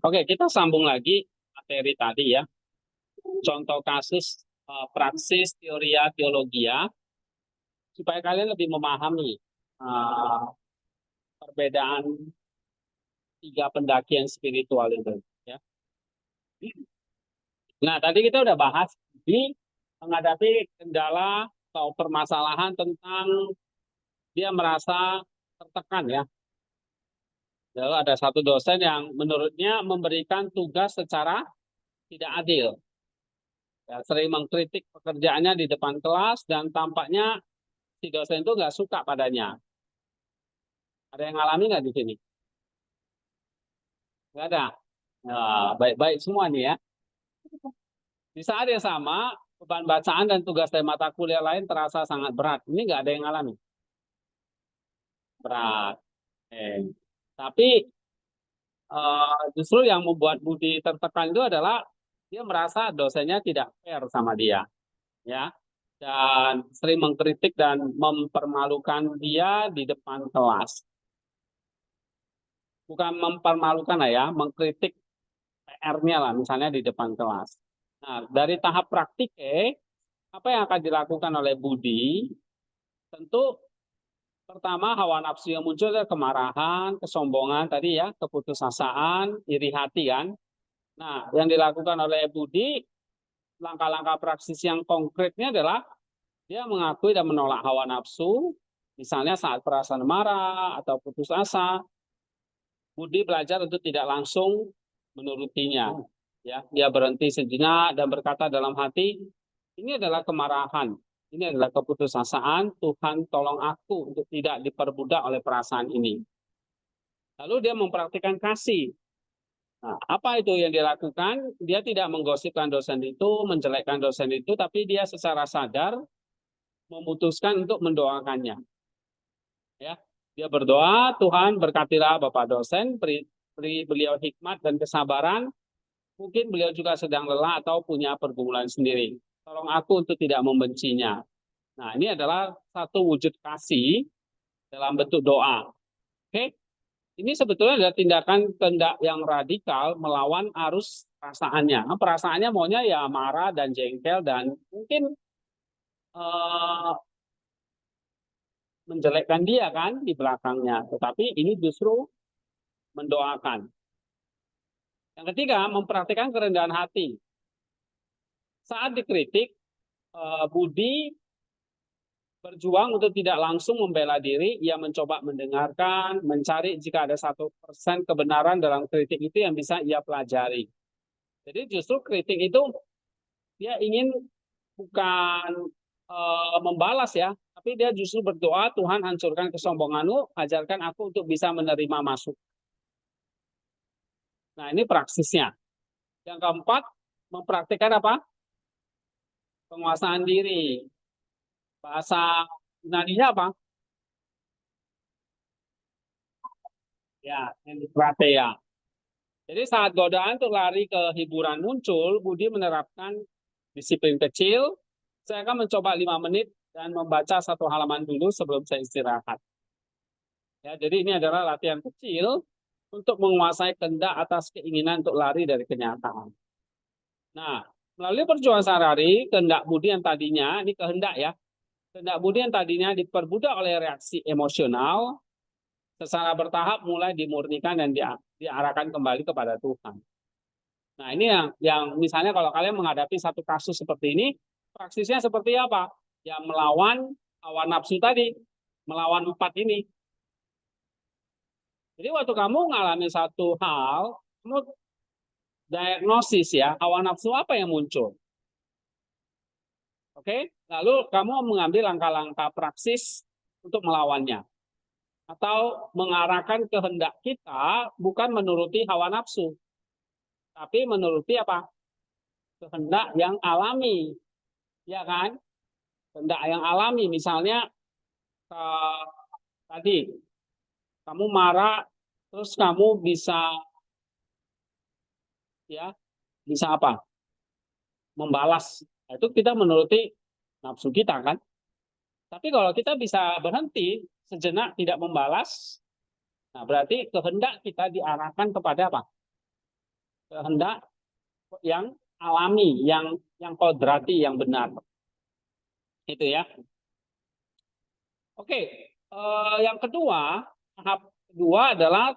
Oke, kita sambung lagi materi tadi ya. Contoh kasus praksis teoria teologia supaya kalian lebih memahami eh, perbedaan tiga pendakian spiritual itu. Ya. Nah, tadi kita udah bahas di menghadapi kendala atau permasalahan tentang dia merasa tertekan ya. Lalu ada satu dosen yang menurutnya memberikan tugas secara tidak adil. Ya, sering mengkritik pekerjaannya di depan kelas dan tampaknya si dosen itu nggak suka padanya. Ada yang ngalami nggak di sini? Nggak ada. Nah, baik-baik semua nih ya. Di saat yang sama, beban bacaan dan tugas dari mata kuliah lain terasa sangat berat. Ini nggak ada yang ngalami. Berat. Tapi justru yang membuat Budi tertekan itu adalah dia merasa dosennya tidak fair sama dia, ya, dan sering mengkritik dan mempermalukan dia di depan kelas. Bukan mempermalukan lah ya, mengkritik PR-nya lah, misalnya di depan kelas. Nah, dari tahap praktik, apa yang akan dilakukan oleh Budi? Tentu pertama hawa nafsu yang muncul adalah kemarahan, kesombongan tadi ya, keputusasaan, iri hati kan. Nah, yang dilakukan oleh Budi, langkah-langkah praksis yang konkretnya adalah dia mengakui dan menolak hawa nafsu, misalnya saat perasaan marah atau putus asa, Budi belajar untuk tidak langsung menurutinya. Ya, dia berhenti sejenak dan berkata dalam hati, ini adalah kemarahan, ini adalah keputusasaan, Tuhan tolong aku untuk tidak diperbudak oleh perasaan ini. Lalu dia mempraktikkan kasih. Nah, apa itu yang dilakukan? Dia tidak menggosipkan dosen itu, menjelekkan dosen itu, tapi dia secara sadar memutuskan untuk mendoakannya. Ya, dia berdoa, Tuhan berkatilah Bapak dosen, beri beliau hikmat dan kesabaran. Mungkin beliau juga sedang lelah atau punya pergumulan sendiri. Tolong aku untuk tidak membencinya. Nah, ini adalah satu wujud kasih dalam bentuk doa. Oke, ini sebetulnya adalah tindakan kehendak yang radikal melawan arus perasaannya. Nah, perasaannya maunya ya marah dan jengkel dan mungkin eh, menjelekkan dia kan di belakangnya. Tetapi ini justru mendoakan. Yang ketiga, mempraktikkan kerendahan hati. Saat dikritik, Budi berjuang untuk tidak langsung membela diri, ia mencoba mendengarkan, mencari jika ada 1% kebenaran dalam kritik itu yang bisa ia pelajari. Jadi justru kritik itu dia ingin bukan membalas ya, tapi dia justru berdoa, Tuhan hancurkan kesombonganmu, ajarkan aku untuk bisa menerima masuk. Nah ini praksisnya. Yang keempat, mempraktikkan apa? Penguasaan diri. Bahasa Yunani-nya apa? Ya, enkrateia. Jadi saat godaan untuk lari ke hiburan muncul, Budi menerapkan disiplin kecil. Saya akan mencoba 5 menit dan membaca satu halaman dulu sebelum saya istirahat. Ya, jadi ini adalah latihan kecil untuk menguasai kehendak atas keinginan untuk lari dari kenyataan. Nah, melalui perjuangan sehari-hari, kehendak Budi yang tadinya, ini kehendak ya, kehendak Budi yang tadinya diperbudak oleh reaksi emosional, secara bertahap mulai dimurnikan dan diarahkan kembali kepada Tuhan. Nah, ini yang misalnya kalau kalian menghadapi satu kasus seperti ini, praksisnya seperti apa? Ya melawan hawa nafsu tadi, melawan 4 ini. Jadi waktu kamu mengalami satu hal, kamu diagnosis ya, hawa nafsu apa yang muncul. Oke? Lalu kamu mengambil langkah-langkah praksis untuk melawannya. Atau mengarahkan kehendak kita bukan menuruti hawa nafsu, tapi menuruti apa? Kehendak yang alami, ya kan? Kehendak yang alami, misalnya tadi kamu marah, terus kamu bisa ya bisa apa? Membalas. Nah, itu kita menuruti nafsu kita kan. Tapi kalau kita bisa berhenti sejenak tidak membalas, nah berarti kehendak kita diarahkan kepada apa? kehendak yang alami, yang kodrati, yang benar. Itu ya. Oke, yang kedua, tahap kedua adalah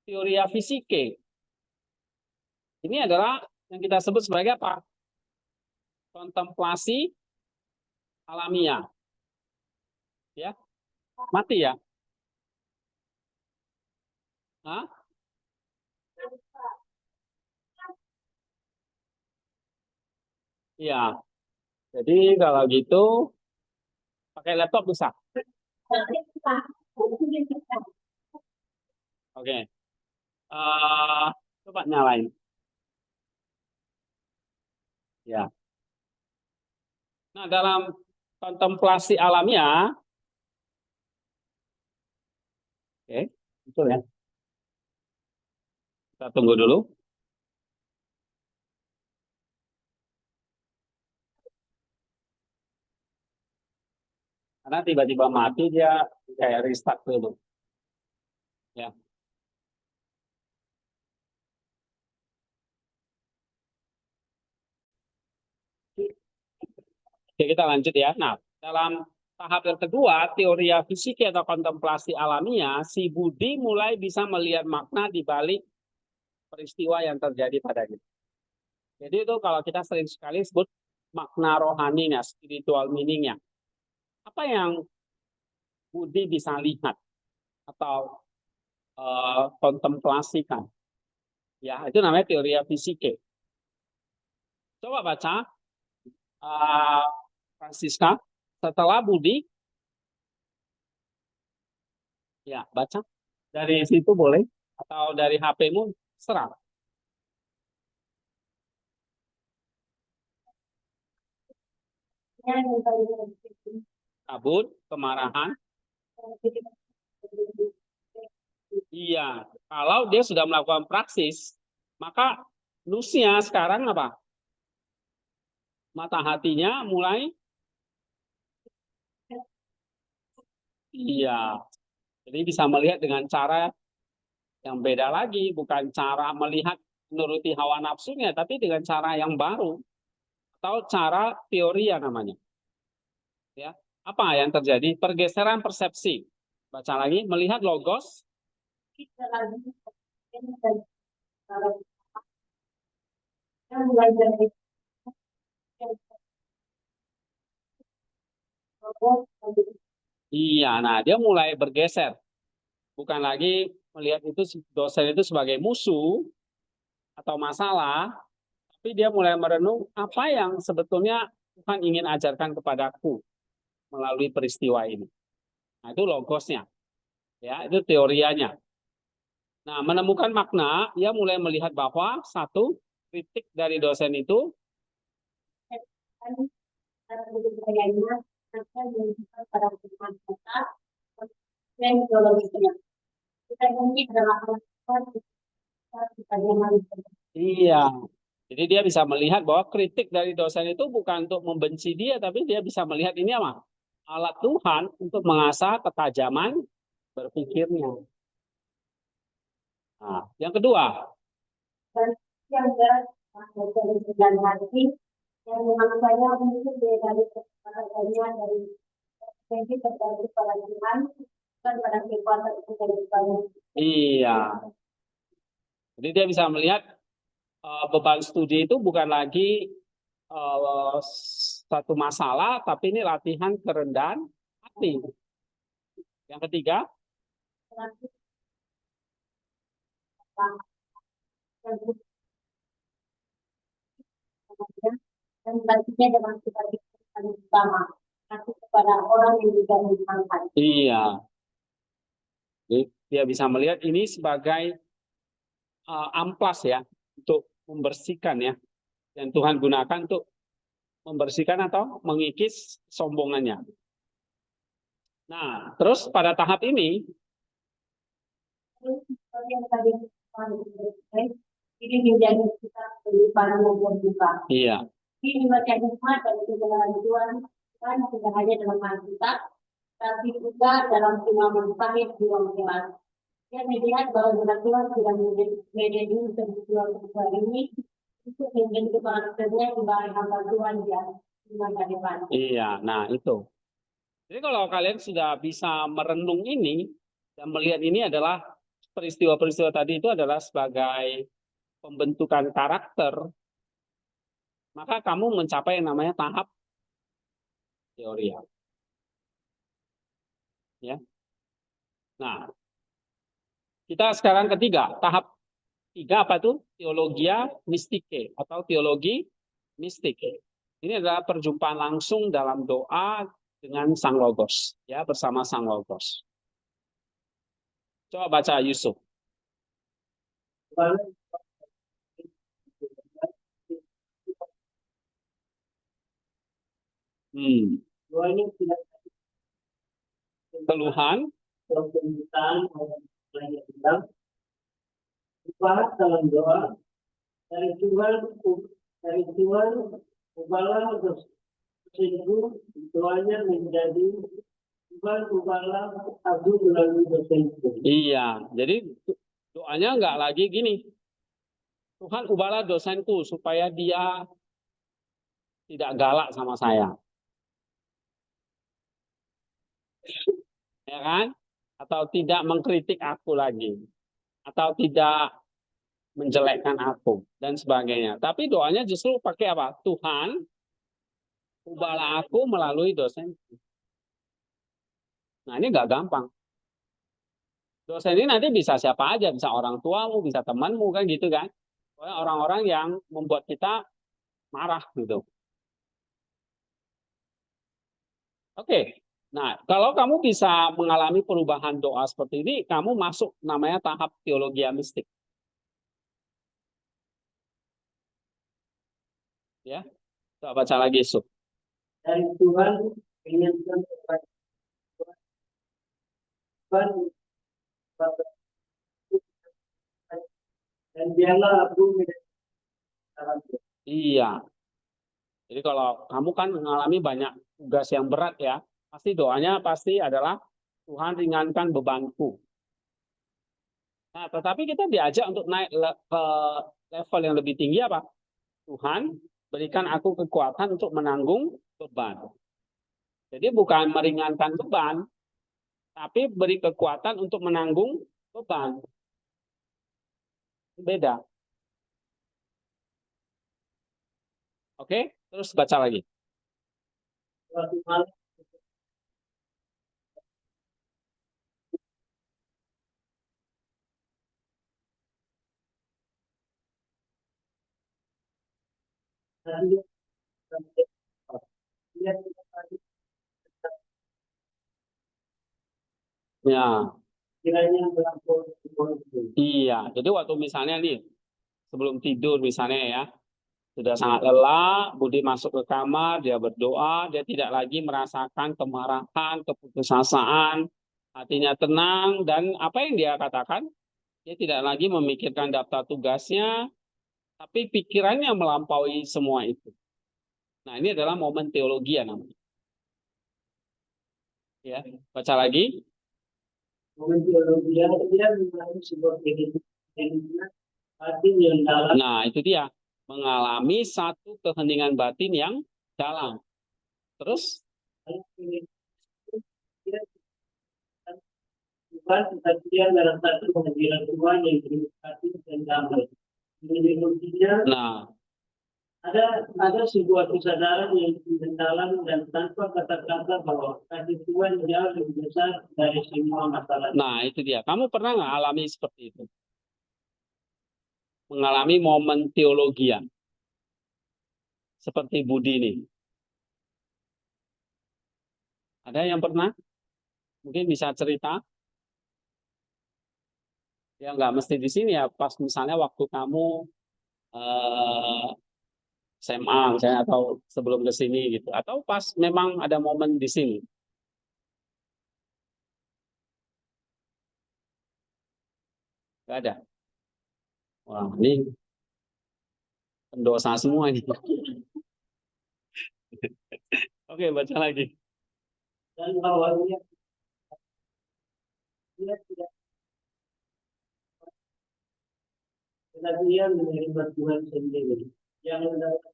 teoria fisike. Ini adalah yang kita sebut sebagai apa? Kontemplasi alamiah. Ya, mati ya? Hah? Iya. Jadi kalau gitu pakai laptop bisa. Oke. Coba nyalain. Ya. Nah, dalam kontemplasi alamiah, oke, betul ya. Kita tunggu dulu. Karena tiba-tiba mati dia kayak restart dulu. Ya. Oke, kita lanjut ya. Nah, dalam tahap yang kedua, teori fisika atau kontemplasi alamiah, si Budi mulai bisa melihat makna di balik peristiwa yang terjadi padanya. Jadi itu kalau kita sering sekali sebut makna rohaninya, spiritual meaningnya. Apa yang Budi bisa lihat atau kontemplasikan? Ya, itu namanya teori fisika. Coba baca Francisca. Setelah Budi, ya baca. Dari situ boleh atau dari HP-mu serang. Kabut, kemarahan. Iya, kalau dia sudah melakukan praksis, maka lusnya sekarang apa? Mata hatinya mulai, iya. Jadi bisa melihat dengan cara yang beda lagi, bukan cara melihat menuruti hawa nafsunya, tapi dengan cara yang baru atau cara teori ya namanya. Ya, apa yang terjadi? Pergeseran persepsi. Baca lagi, melihat logos. Iya, nah dia mulai bergeser. Bukan lagi melihat itu dosen itu sebagai musuh atau masalah, tapi dia mulai merenung apa yang sebetulnya Tuhan ingin ajarkan kepadaku melalui peristiwa ini. Nah, itu logosnya. Ya, itu teorianya. Nah, menemukan makna, ia mulai melihat bahwa satu kritik dari dosen itu iya. Jadi dia bisa melihat bahwa kritik dari dosen itu bukan untuk membenci dia, tapi dia bisa melihat ini apa? Alat Tuhan untuk mengasah ketajaman berpikirnya. Nah, yang kedua, yang yang memang saya mungkin dari kepadanya dari segi tergantung pada Tuhan bukan pada kekuatan itu dari Tuhan. Iya. Jadi dia bisa melihat beban studi itu bukan lagi satu masalah, tapi ini latihan kerendahan hati. Yang ketiga, dan baginya dengan sebagai yang utama kasih kepada orang yang juga menyenangkan. Iya. Jadi dia bisa melihat ini sebagai amplas ya untuk membersihkan ya, yang Tuhan gunakan untuk membersihkan atau mengikis sombongannya. Nah, terus pada tahap ini ini menjadi kita para membuka. Iya. Ini membaca hikmat dan kebenaran Tuhan kan tidak hanya dalam Alkitab, tapi juga dalam firman Tuhan yang jelas. Ya, melihat bahwa Tuhan sudah menjadi sebuah ini untuk menjadi karakternya kembali hamba Tuhan ya di masa depan. Iya, nah itu. Jadi kalau kalian sudah bisa merenung ini dan melihat ini adalah peristiwa-peristiwa tadi itu adalah sebagai pembentukan karakter, maka kamu mencapai yang namanya tahap teori ya. Nah, kita sekarang ketiga, tahap tiga apa tuh? Teologia mistike atau teologi mistik. Ini adalah perjumpaan langsung dalam doa dengan Sang Logos, ya, bersama Sang Logos. Coba baca Yusuf. Keluhan, dalam doa dari Tuhan ubahlah dosaku, doanya menjadi ubahlah aku melalui dosaku. Iya, jadi doanya nggak lagi gini, Tuhan ubahlah dosenku supaya dia tidak galak sama saya, ya kan? Atau tidak mengkritik aku lagi, atau tidak menjelekkan aku dan sebagainya. Tapi doanya justru pakai apa? Tuhan ubahlah aku melalui dosenku. Nah ini nggak gampang. Dosen ini nanti bisa siapa aja, bisa orang tuamu, bisa temanmu kan gitu kan. Orang-orang yang membuat kita marah gitu. Oke. Nah, kalau kamu bisa mengalami perubahan doa seperti ini, kamu masuk namanya tahap teologi mistik. Ya, coba baca lagi Yusuf. Dari Tuhan ingin Tuhan dan biarlah aku Iya. Jadi kalau kamu kan mengalami banyak tugas yang berat ya, pasti doanya pasti adalah Tuhan ringankan bebanku. Nah, tetapi kita diajak untuk naik ke level yang lebih tinggi apa? Tuhan berikan aku kekuatan untuk menanggung beban. Jadi bukan meringankan beban, tapi beri kekuatan untuk menanggung beban. Beda. Oke, terus baca lagi. Ya, iya. Jadi waktu misalnya nih, sebelum tidur misalnya ya, sudah sangat lelah, Budi masuk ke kamar, dia berdoa, dia tidak lagi merasakan kemarahan, keputusasaan, hatinya tenang, dan apa yang dia katakan, dia tidak lagi memikirkan daftar tugasnya, tapi pikirannya melampaui semua itu. Nah, ini adalah momen teologi ya namanya. Ya, baca lagi. momen teologi dia mengalami sebuah kehidupan batin yang dalam. Nah, itu dia. Mengalami satu keheningan batin yang dalam. Terus, Tuhan kesaksian dalam satu kehadiran Tuhan yang berhati dan damai. nah, Ada sebuah kesadaran yang mendalam dan tanpa kata-kata bahwa kasih Tuhan jauh lebih besar dari semua masalah. nah itu dia. Kamu pernah nggak alami seperti itu? Mengalami momen teologian seperti Budi ini. Ada yang pernah? Mungkin bisa cerita. Ya nggak mesti di sini ya. Pas misalnya waktu kamu eh, SMA misalnya atau sebelum ke sini gitu. Atau pas memang ada momen di sini. Nggak ada. Wah, ini pendosa semua ini. Oke, baca lagi. Dan bahwa dia tidak tetapi ia menerima Tuhan sendiri yang mendapat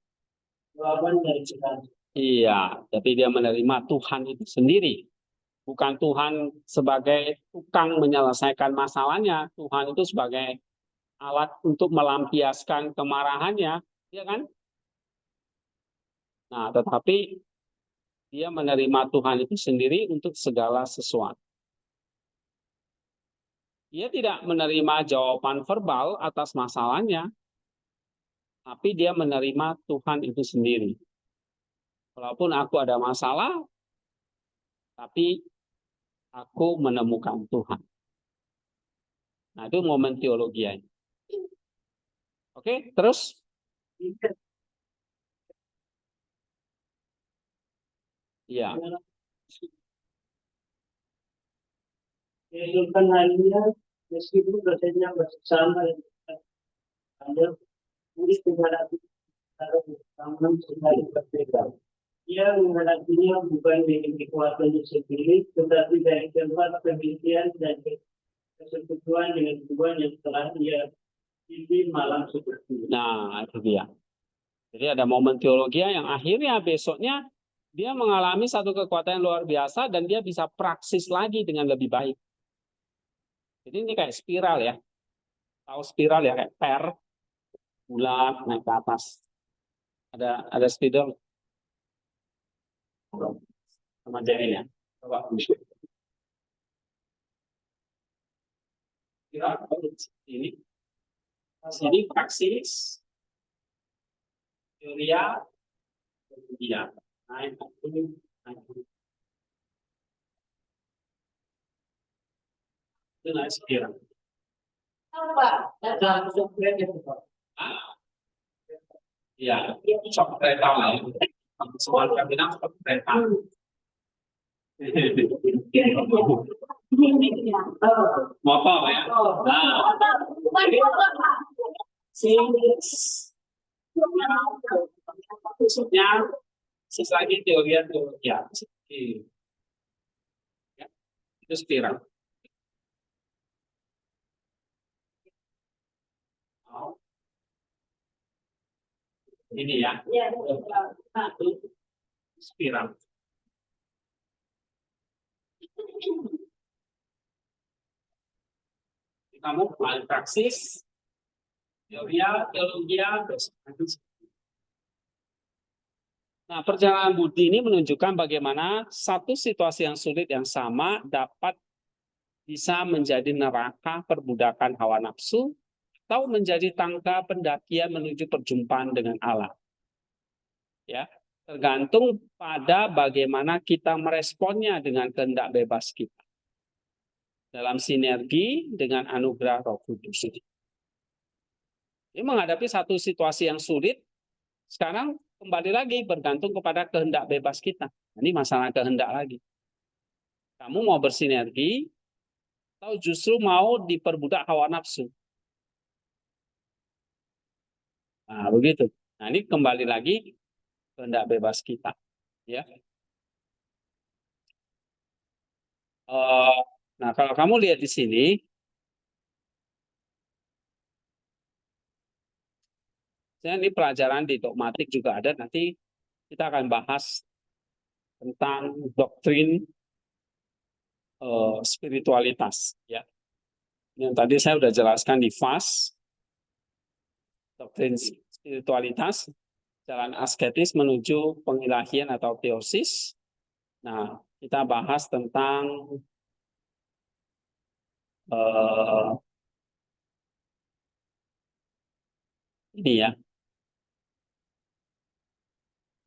jawaban dari Tuhan. Iya, tapi dia menerima Tuhan itu sendiri. Bukan Tuhan sebagai tukang menyelesaikan masalahnya. Tuhan itu sebagai alat untuk melampiaskan kemarahannya, ya kan? Nah, tetapi dia menerima Tuhan itu sendiri untuk segala sesuatu. Dia tidak menerima jawaban verbal atas masalahnya, tapi dia menerima Tuhan itu sendiri. Walaupun aku ada masalah, tapi aku menemukan Tuhan. Nah, itu momen teologianya. Oke, terus? Ya. Kehidupan harinya meskipun dosennya bersama ada tulis menghadapi taman sekali berbeda. Ia menghadapinya bukan dengan kekuatannya sendiri, tetapi dari tempat penelitian dan persekutuan dengan Tuhan yang telah ia pimpin malam seperti. Nah, itu dia. Jadi ada momen teologi yang akhirnya besoknya dia mengalami satu kekuatan yang luar biasa dan dia bisa praksis lagi dengan lebih baik. Jadi ini kayak spiral ya. Tahu spiral ya, kayak per bulat naik ke atas. Ada spiral sama jadinya. Coba. Ini sini praksis teoria dia naik itu naik spiral. Iya, sok kereta lah ya. Semua kita bilang sok kereta. Motor ya. Nah, khususnya lagi teori ya. Itu spiral. Ini ya. Spiral. Kamu paling praksis, teori, teologi, nah, perjalanan budi ini menunjukkan bagaimana satu situasi yang sulit yang sama dapat bisa menjadi neraka perbudakan hawa nafsu atau menjadi tangga pendakian menuju perjumpaan dengan Allah. Ya, tergantung pada bagaimana kita meresponnya dengan kehendak bebas kita dalam sinergi dengan anugerah Roh Kudus. Ini menghadapi satu situasi yang sulit, sekarang kembali lagi bergantung kepada kehendak bebas kita. Ini masalah kehendak lagi. Kamu mau bersinergi atau justru mau diperbudak hawa nafsu? Nah, begitu. Nah, ini kembali lagi kehendak bebas kita. Ya. Nah, kalau kamu lihat di sini, ini pelajaran di dogmatik juga ada. Nanti kita akan bahas tentang doktrin spiritualitas. Ya. Yang tadi saya sudah jelaskan di FAS, doktrin spiritualitas, jalan asketis menuju pengilahian atau teosis. Nah, kita bahas tentang ini ya,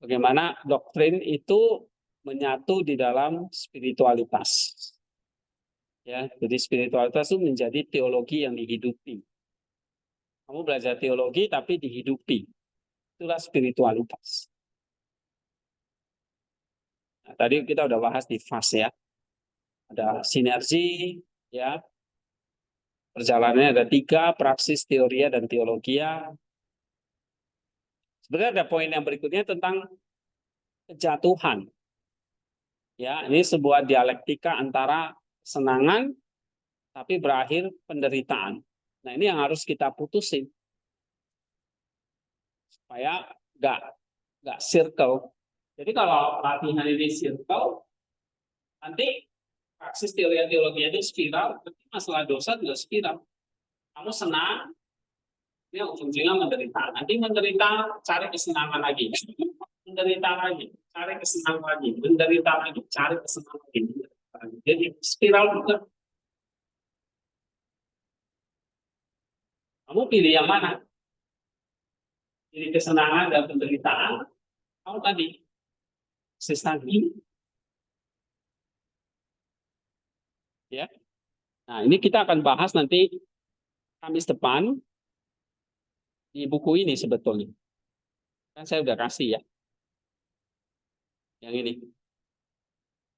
bagaimana doktrin itu menyatu di dalam spiritualitas. Ya, jadi spiritualitas itu menjadi teologi yang dihidupi. Kamu belajar teologi tapi dihidupi. Itulah spiritualitas. Nah, tadi kita udah bahas di fase ya. Ada sinergi, ya. Perjalanannya ada 3, praksis, teoria, dan teologia. Sebenarnya ada poin yang berikutnya tentang kejatuhan. Ya, ini sebuah dialektika antara kesenangan tapi berakhir penderitaan. Nah, ini yang harus kita putusin. supaya nggak circle. Jadi kalau latihan ini circle, nanti praksis teologi itu spiral, berarti masalah dosa juga spiral. Kamu senang, ini ujung-ujungnya menderita. Nanti menderita, cari kesenangan lagi. Menderita lagi, cari kesenangan lagi. Menderita lagi, cari kesenangan lagi. Jadi spiral juga. Kamu pilih yang mana? Pilih kesenangan dan penderitaan. Kamu tadi, tadi. Ya. Nah, ini kita akan bahas nanti Kamis depan di buku ini sebetulnya. Kan saya udah kasih ya. Yang ini.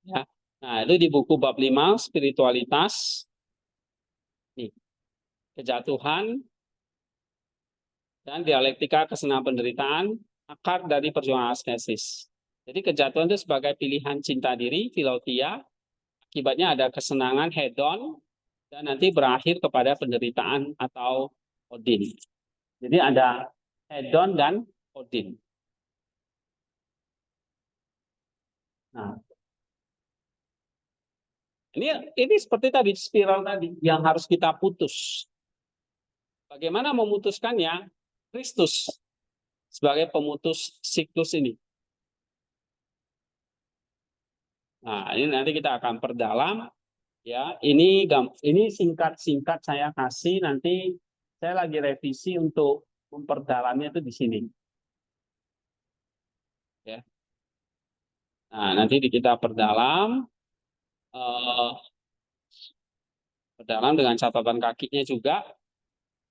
Ya. Nah, itu di buku bab 5 spiritualitas. Nih, kejatuhan dan dialektika kesenangan penderitaan, akar dari perjuangan askesis. Jadi kejatuhan itu sebagai pilihan cinta diri, filotia, akibatnya ada kesenangan hedon, dan nanti berakhir kepada penderitaan atau odin. Jadi ada hedon dan odin. Nah, ini seperti tadi spiral tadi yang harus kita putus. Bagaimana memutuskannya? Kristus sebagai pemutus siklus ini. Nah, ini nanti kita akan perdalam ya. Ini singkat-singkat saya kasih, nanti saya lagi revisi untuk memperdalamnya itu di sini. Ya. Nah, nanti kita perdalam dengan catatan kakinya juga.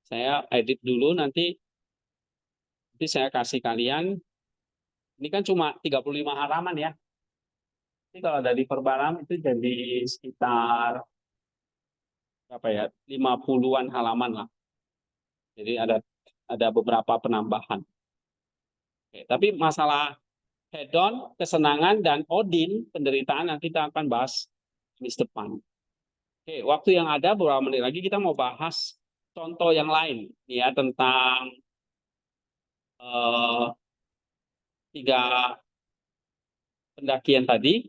Saya edit dulu nanti saya kasih kalian. Ini kan cuma 35 halaman ya. Jadi kalau dari perbalam itu jadi sekitar berapa ya? 50-an halaman lah. Jadi ada beberapa penambahan. Oke, tapi masalah hedon, kesenangan, dan odin, penderitaan yang kita akan bahas di depan. Oke, waktu yang ada beberapa menit lagi kita mau bahas contoh yang lain ya tentang 3 pendakian tadi,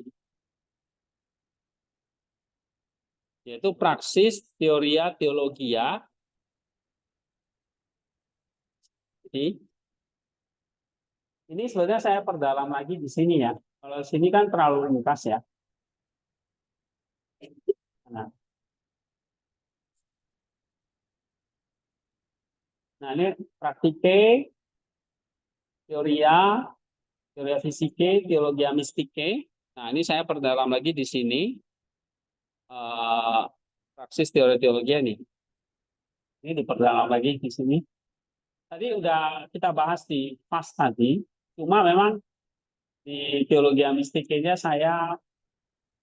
yaitu praksis, teoria, teologia. Jadi, ini sebenarnya saya perdalam lagi di sini ya. Kalau sini kan terlalu ringkas ya. Nah ini praktike, teoria fisike, teologia mistike. Nah ini saya perdalam lagi di sini. Praksis teologi nih. Ini diperdalam lagi di sini. Tadi udah kita bahas di pas tadi. Cuma memang di teologi mistiknya saya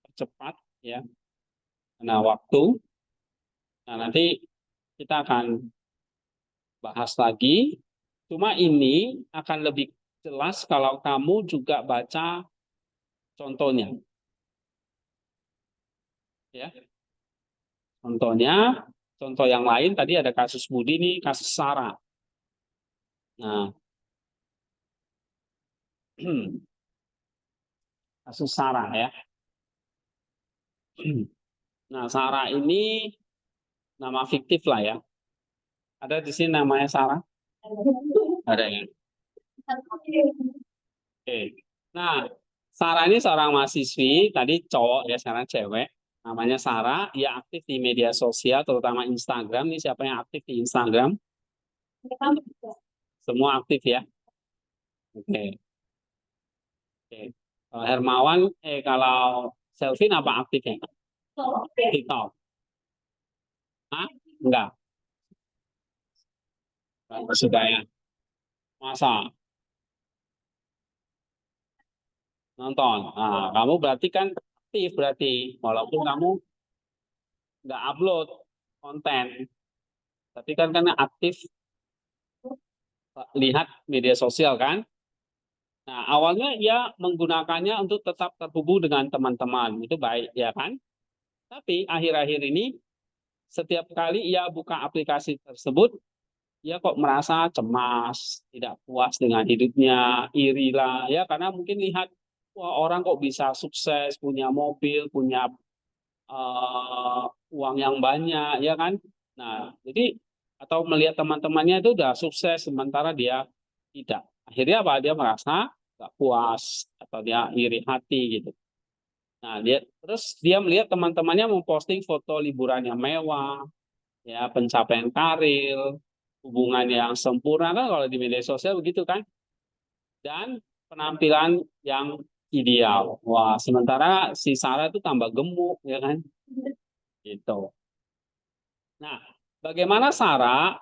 percepat ya. Nah waktu. Nah nanti kita akan bahas lagi. Cuma ini akan lebih jelas kalau kamu juga baca contohnya. Ya. Contohnya, contoh yang lain tadi ada kasus Budi nih, kasus Sarah. Nah, kasus Sarah ya. Nah, Sarah ini nama fiktif lah ya. Ada di sini namanya Sarah? Ada ya. Oke. Nah, Sarah ini seorang mahasiswi, tadi cowok ya, sekarang cewek. Namanya Sarah, dia aktif di media sosial, terutama Instagram. Ini siapa yang aktif di Instagram? Semua aktif ya. Oke. Oke. Kalau Hermawan, kalau Selvin apa aktifnya? TikTok. Hah? Enggak. Sudah ya. Masa nonton. Nah, kamu berarti kan aktif berarti. Walaupun kamu nggak upload konten. Tapi kan karena aktif lihat media sosial kan. Nah, awalnya ia menggunakannya untuk tetap terhubung dengan teman-teman. Itu baik, ya kan? Tapi akhir-akhir ini, setiap kali ia buka aplikasi tersebut, dia kok merasa cemas, tidak puas dengan hidupnya, iri lah ya karena mungkin lihat wah orang kok bisa sukses, punya mobil, punya uang yang banyak ya kan. Nah, jadi atau melihat teman-temannya itu udah sukses sementara dia tidak. Akhirnya apa? Dia merasa nggak puas atau dia iri hati gitu. Nah, dia melihat teman-temannya memposting foto liburan yang mewah, ya pencapaian karir, hubungan yang sempurna kan kalau di media sosial begitu kan, dan penampilan yang ideal. Wah, sementara si Sarah itu tambah gemuk ya kan, gitu. Nah, bagaimana Sarah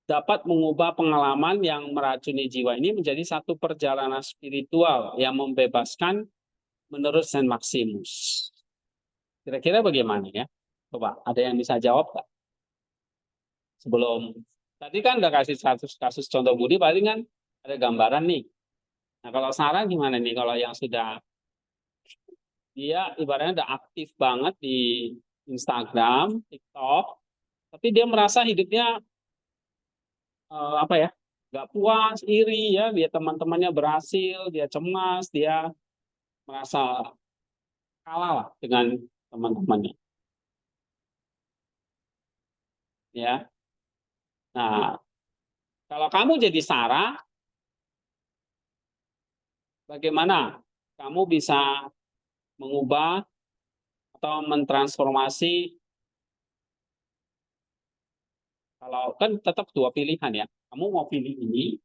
dapat mengubah pengalaman yang meracuni jiwa ini menjadi satu perjalanan spiritual yang membebaskan menurut Saint Maximus? Kira-kira bagaimana ya? Coba, ada yang bisa jawab nggak? Sebelum tadi kan udah kasih kasus contoh Budi, paling kan ada gambaran nih. Nah, kalau Sarah gimana nih? Kalau yang sudah dia ibaratnya udah aktif banget di Instagram, TikTok, tapi dia merasa hidupnya apa ya? Nggak puas, iri ya, dia teman-temannya berhasil, dia cemas, dia merasa kalah lah dengan teman-temannya, ya. Nah, kalau kamu jadi Sarah, bagaimana kamu bisa mengubah atau mentransformasi kalau kan tetap dua pilihan ya. Kamu mau pilih ini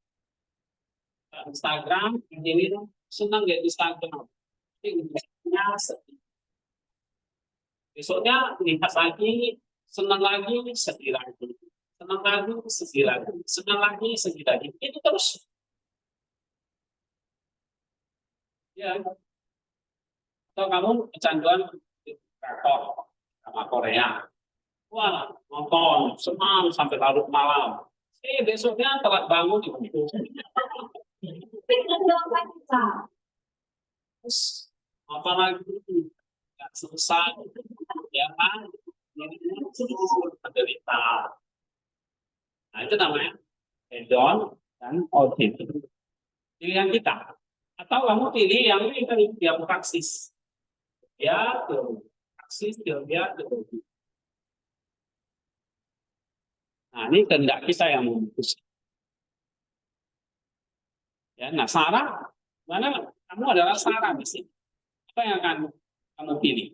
Instagram, ini senang gak Instagram. Tapi ujungnya sedih. Besoknya lihat lagi, senang lagi, sedih lagi. Senang lagi, sedih lagi. Senang lagi, sedih lagi. Itu terus. Ya. Atau kamu kecanduan drakor sama Korea. Wah, nonton, senang sampai larut malam. Besoknya telat bangun. Terus apa lagi? Nggak selesai. Ya kan? Menderita. Nah, itu namanya hedon dan outfit. Pilihan kita. Atau kamu pilih yang ini kan dia praksis. Ya, tuh. Praksis, dia tuh. Nah, ini kehendak kita yang memutuskan. Ya, nah, Sarah, mana kamu adalah Sarah di sini. Apa yang akan kamu pilih?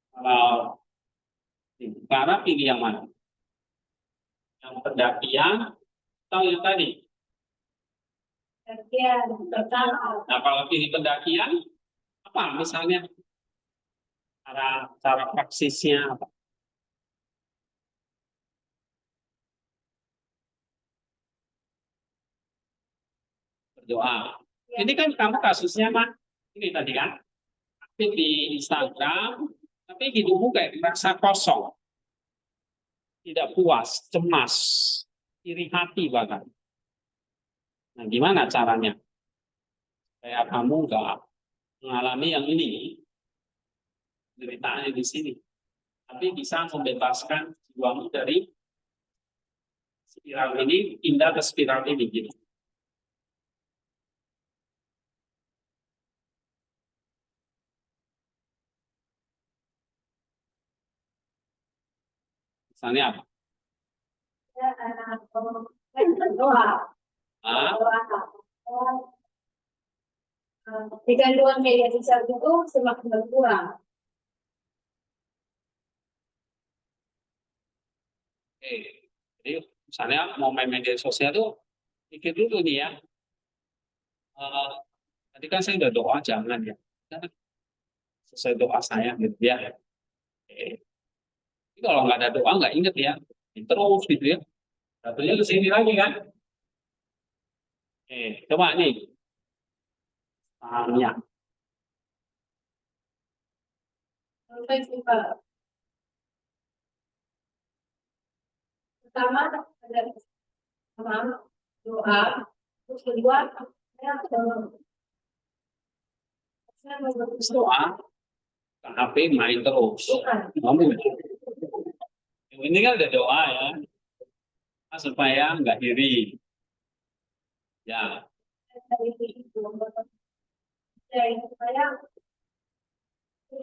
Kalau Sarah pilih yang mana? Yang pendakian atau yang tadi? Nah, kalau pilih pendakian, apa misalnya cara praksisnya apa? Berdoa. Ini kan kamu kasusnya mah ini tadi kan, aktif di Instagram, tapi hidupmu kayak merasa kosong, tidak puas, cemas, iri hati bahkan. Nah, gimana caranya? Kayak kamu nggak mengalami yang ini, deritaannya di sini, tapi bisa membebaskan jiwamu dari spiral ini, pindah ke spiral ini gitu. Misalnya apa? Ah, Kecanduan media sosial itu semakin berkurang. oke. Jadi misalnya mau main media sosial tuh pikir dulu nih ya. Eh, tadi kan saya udah doa jangan ya. Karena sesuai doa saya gitu ya. Oke. Jadi kalau nggak ada doa nggak inget ya. Terus gitu ya. Satunya ke sini lagi kan. Coba nih. Tanya. Pertama ada doa, terus kedua Terus doa. HP main terus. Kamu Ini kan udah doa ya, supaya nggak iri. Ya, Dari itu, dari supaya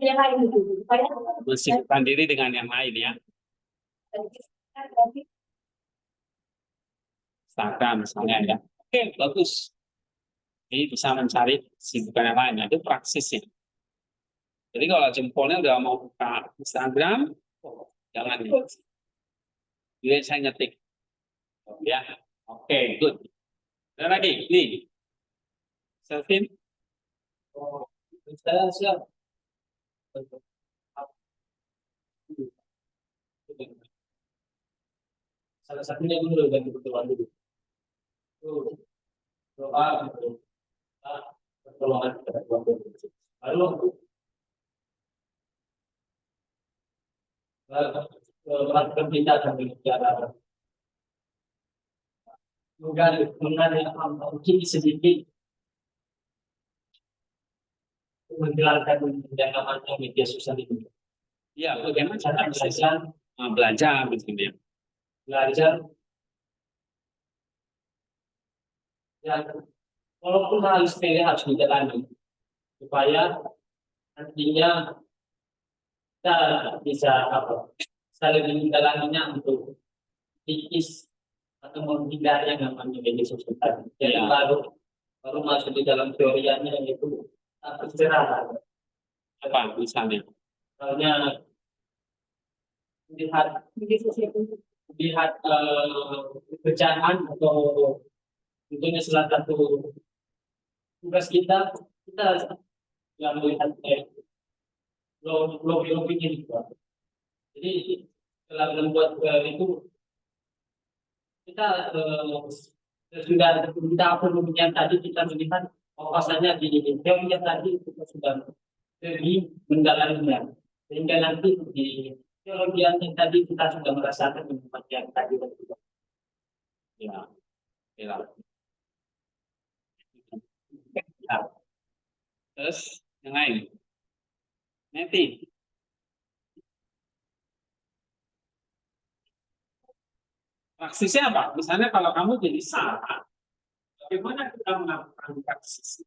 yang lain itu, supaya mensibukkan diri dengan yang lain ya. Instagram misalnya ya. Oke, bagus. Jadi bisa mencari kesibukan yang lain. Nah, itu praksisnya. Jadi kalau jempolnya udah mau buka Instagram, oh, jangan nih. Jadi saya ngetik. Oh, ya, oke, good. Ada lagi, nih, Selvin. Oh, saya siap. Salah satunya dulu dan kebetulan dulu. Tuh, doa gitu. Pertolongan kepada Tuhan. Lalu melakukan kita akan berbicara mengenai mungkin sedikit menghilangkan yang namanya media sosial ini. Ya, bagaimana Cara cara belajar begitu ya. belajar yang walaupun hal sepele harus dijalani supaya nantinya kita bisa apa saling menjalaninya untuk tipis atau menghindari yang namanya media sosial tadi. Jadi Ya. baru masuk di dalam teoriannya yaitu istirahat. Apa misalnya? Misalnya lihat pekerjaan atau tentunya salah satu tugas kita yang melihat lobby-lobbynya juga. Jadi setelah membuat itu kita sudah kita perlunya tadi kita melihat pasalnya di teorinya tadi kita sudah lebih mendalaminya sehingga nanti di teologi yang tadi kita sudah merasakan yang tadi juga. Ya, ya. Ya. Terus yang lain, nanti praksisnya apa? Misalnya kalau kamu jadi salah, bagaimana kita melakukan praksis?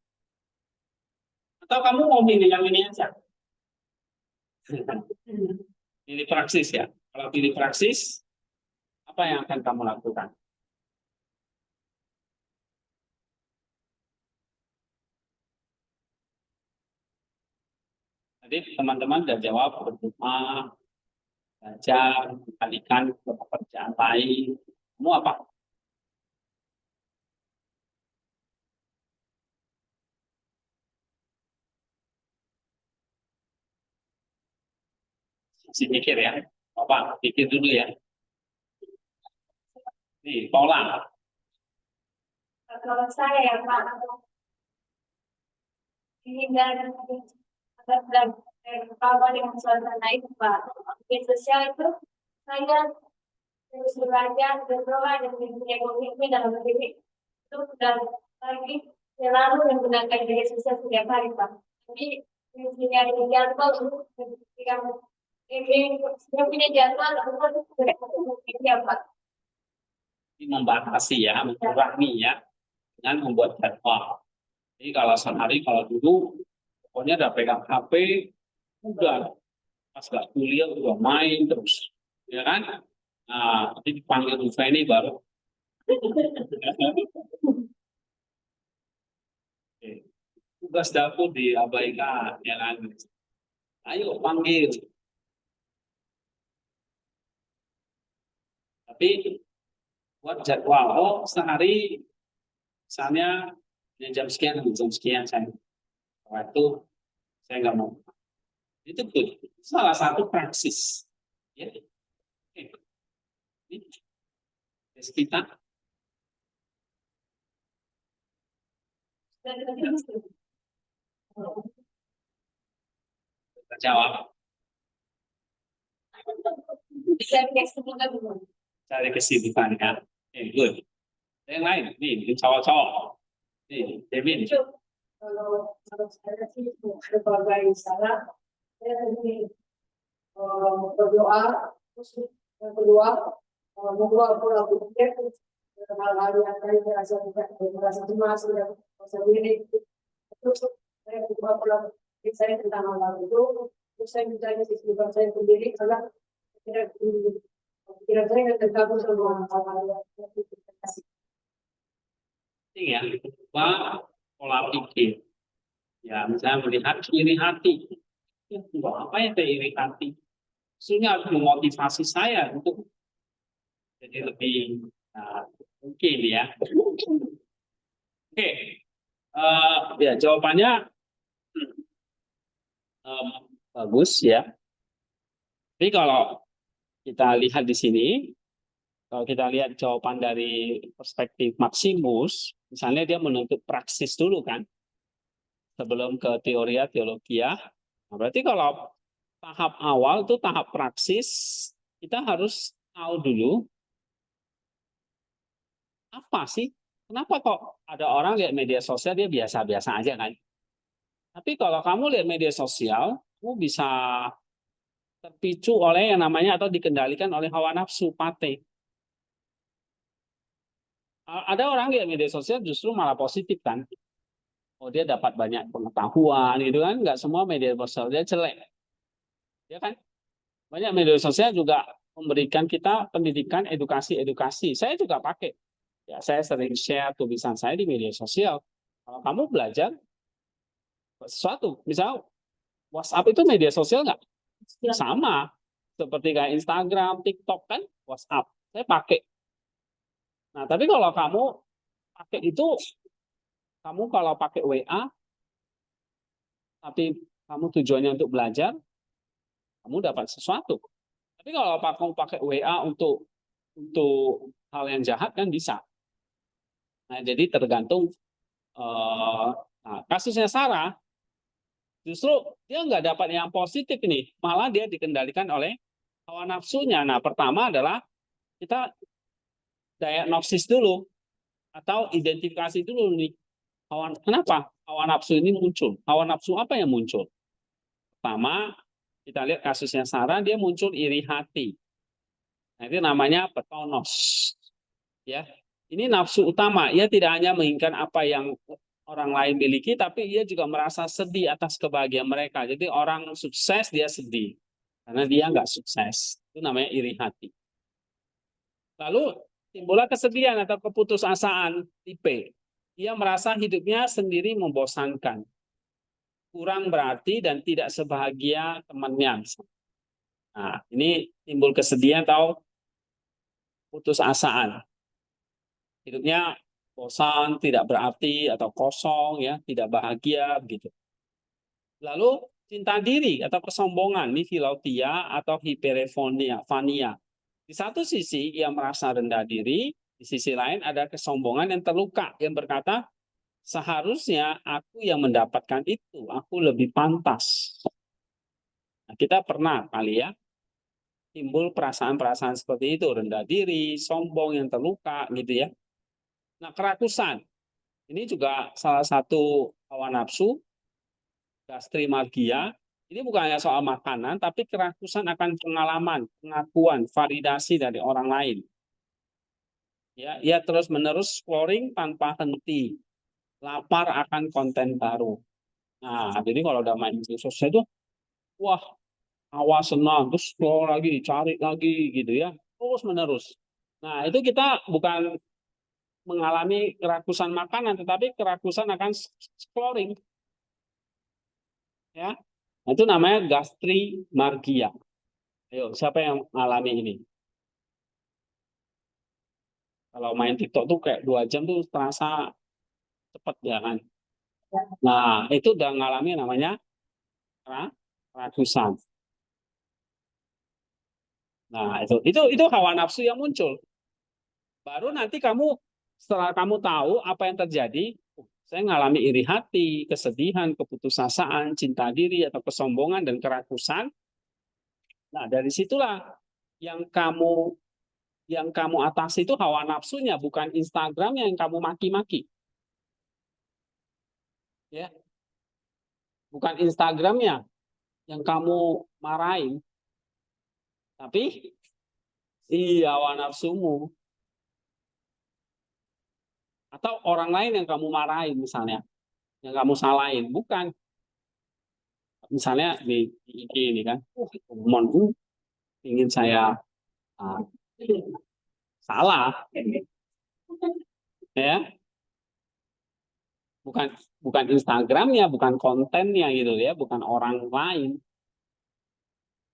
Atau kamu mau milih yang ini aja? Pilih praksis ya. Kalau pilih praksis, apa yang akan kamu lakukan? Tadi teman-teman sudah jawab berdoa, belajar, alihkan ke pekerjaan lain. Kamu apa? Masih mikir ya. Apa? Pikir dulu ya. Nih, Paula. kalau saya ya Pak, ini dan kalau dengan suasana itu Pak, media sosial itu saya terus belajar, berdoa dan mempunyai komitmen dalam diri itu sudah lagi selalu menggunakan media sosial setiap hari Pak. Jadi punya jadwal untuk ketika ini punya jadwal untuk bekerja Pak. Membatasi ya, mengurangi ya, dengan membuat jadwal. Jadi kalau sehari, kalau dulu, pokoknya udah pegang HP, udah pas nggak kuliah udah main terus, ya kan? Nah, nanti dipanggil Bu ini baru. Tugas dapur diabaikan, ya kan? Ayo panggil. Tapi buat jadwal, oh sehari misalnya jam sekian saya waktu saya nggak mau. Itu tuh salah satu praksis. Ya. Oke. Ini tes kita jawab Bisa dikasih juga dulu. cari kesibukannya. Good. Yang lain, nih, cowok-cowok. Nih, Devin. Kalau saya sih berbagai cara saya lebih berdoa terus Yang kedua, membuat pola pikir hal-hal yang tadi merasa tidak merasa cemas dan sendiri itu saya berubah pola pikir saya tentang hal itu. Terus saya mencari sisi saya sendiri karena pikiran saya tidak tergabung sama hal-hal yang kasih. Ini ya, apa pola pikir. Ya, misalnya melihat iri hati. Ya, apa yang saya iri hati? Sehingga harus memotivasi saya untuk jadi lebih mungkin ya. Oke, ya jawabannya bagus ya. Tapi kalau kita lihat di sini, kalau kita lihat jawaban dari perspektif Maximus, misalnya dia menuntut praksis dulu kan, sebelum ke teoria teologia. Nah, berarti kalau tahap awal itu tahap praksis, kita harus tahu dulu apa sih, kenapa kok ada orang lihat media sosial dia biasa-biasa aja kan. Tapi kalau kamu lihat media sosial, kamu bisa terpicu oleh yang namanya atau dikendalikan oleh hawa nafsu pate. Ada orang lihat media sosial justru malah positif kan. Oh dia dapat banyak pengetahuan gitu kan. Nggak semua media sosial dia jelek. Ya kan? Banyak media sosial juga memberikan kita pendidikan, edukasi. Saya juga pakai. Ya, saya sering share tulisan saya di media sosial. Kalau kamu belajar sesuatu, misal WhatsApp itu media sosial nggak? Sama. Seperti kayak Instagram, TikTok kan, WhatsApp. Saya pakai. Nah, tapi kalau kamu pakai itu, kamu kalau pakai WA, tapi kamu tujuannya untuk belajar, kamu dapat sesuatu. Tapi kalau kamu pakai WA untuk hal yang jahat kan bisa. Nah, jadi tergantung kasusnya Sarah, justru dia nggak dapat yang positif ini, malah dia dikendalikan oleh hawa nafsunya. Nah, pertama adalah kita diagnosis dulu atau identifikasi dulu nih. Kenapa hawa nafsu ini muncul? Hawa nafsu apa yang muncul? Pertama, kita lihat kasusnya Sarah, dia muncul iri hati. Nah, itu namanya petonos. Ya, ini nafsu utama. Ia tidak hanya menginginkan apa yang orang lain miliki, tapi ia juga merasa sedih atas kebahagiaan mereka. Jadi orang sukses dia sedih karena dia nggak sukses. Itu namanya iri hati. Lalu timbullah kesedihan atau keputusasaan tipe. Ia merasa hidupnya sendiri membosankan, kurang berarti dan tidak sebahagia temannya. Nah, ini timbul kesedihan atau putusasaan. Hidupnya bosan, tidak berarti atau kosong ya, tidak bahagia begitu. Lalu cinta diri atau kesombongan, ini filautia atau hiperefonia, fania. Di satu sisi ia merasa rendah diri, di sisi lain ada kesombongan yang terluka yang berkata seharusnya aku yang mendapatkan itu, aku lebih pantas. Nah, kita pernah kali ya timbul perasaan-perasaan seperti itu, rendah diri, sombong yang terluka gitu ya. Nah, kerakusan ini juga salah satu hawa nafsu, gastrimalgia. Ini bukan hanya soal makanan, tapi kerakusan akan pengalaman, pengakuan, validasi dari orang lain. Ya, ia terus-menerus scrolling tanpa henti, lapar akan konten baru. Nah, jadi kalau udah main media sosial itu, wah, awas senang, terus scroll lagi, cari lagi gitu ya, terus-menerus. Nah, itu kita bukan mengalami kerakusan makanan, tetapi kerakusan akan scrolling. Ya, itu namanya gastrimargia. Ayo, siapa yang mengalami ini? Kalau main TikTok tuh kayak 2 jam tuh terasa cepat ya kan. Nah, itu udah mengalami namanya kerakusan. Nah, itu hawa nafsu yang muncul. Baru nanti kamu setelah kamu tahu apa yang terjadi, saya mengalami iri hati, kesedihan, keputusasaan, cinta diri atau kesombongan dan kerakusan. Nah, dari situlah yang kamu atasi itu hawa nafsunya, bukan Instagram yang kamu maki-maki. Ya, bukan Instagramnya yang kamu marahin, tapi Iya, hawa nafsumu. Atau orang lain yang kamu marahin misalnya, yang kamu salahin, bukan. Misalnya di IG ini kan, mon ingin saya ah, salah, ya, bukan bukan Instagramnya, bukan kontennya gitu ya, bukan orang lain,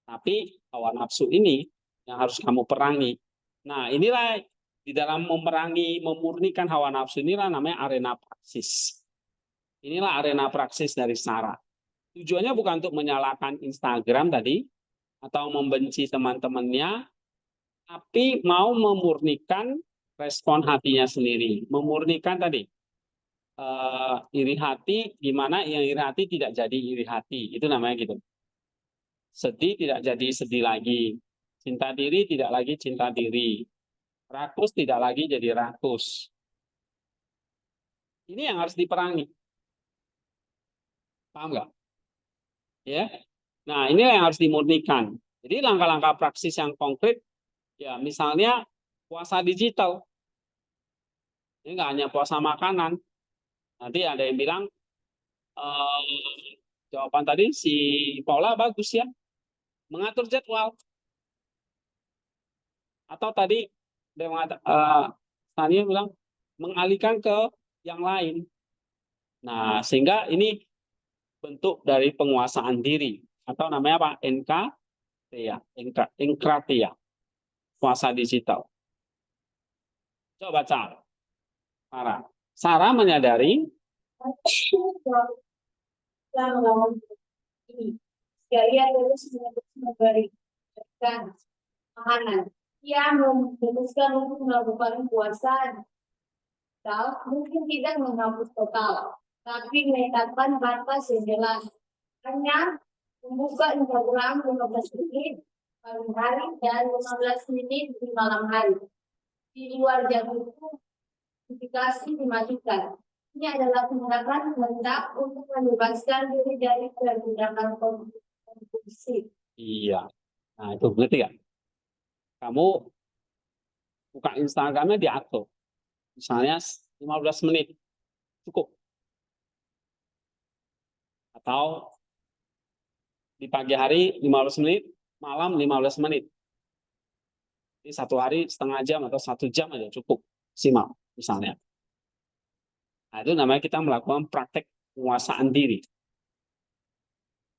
tapi hawa nafsu ini yang harus kamu perangi. Nah, inilah di dalam memerangi, memurnikan hawa nafsu inilah namanya arena praksis. Inilah arena praksis dari Sarah. Tujuannya bukan untuk menyalahkan Instagram tadi atau membenci teman-temannya, tapi mau memurnikan respon hatinya sendiri, memurnikan tadi iri hati, gimana yang iri hati tidak jadi iri hati, itu namanya gitu. Sedih tidak jadi sedih lagi, cinta diri tidak lagi cinta diri, rakus tidak lagi jadi rakus. Ini yang harus diperangi, paham nggak? Ya, nah ini yang harus dimurnikan. Jadi langkah-langkah praksis yang konkret, ya misalnya puasa digital. Ini nggak hanya puasa makanan. Nanti ada yang bilang jawaban tadi si Paula bagus ya, mengatur jadwal. Atau tadi dia Tania bilang mengalihkan ke yang lain. Nah, sehingga ini bentuk dari penguasaan diri atau namanya apa? Enkratia, puasa digital. Coba baca. Sarah menyadari Ia terus memberikan makanan. Ia memutuskan untuk melakukan puasa, mungkin tidak menghapus total, tapi menetapkan batas yang jelas. Hanya membuka Instagram 15 menit pagi hari dan 15 menit di malam hari. Di luar jam itu, notifikasi dimatikan. Ini adalah tindakan hendak untuk membebaskan diri dari perbudakan kompulsif. iya. Nah, itu ngerti ya? Kamu buka Instagramnya diatur. Misalnya 15 menit cukup. Atau di pagi hari 15 menit, malam 15 menit. Jadi satu hari setengah jam atau 1 jam aja cukup maksimal misalnya. Nah, itu namanya kita melakukan praktek penguasaan diri.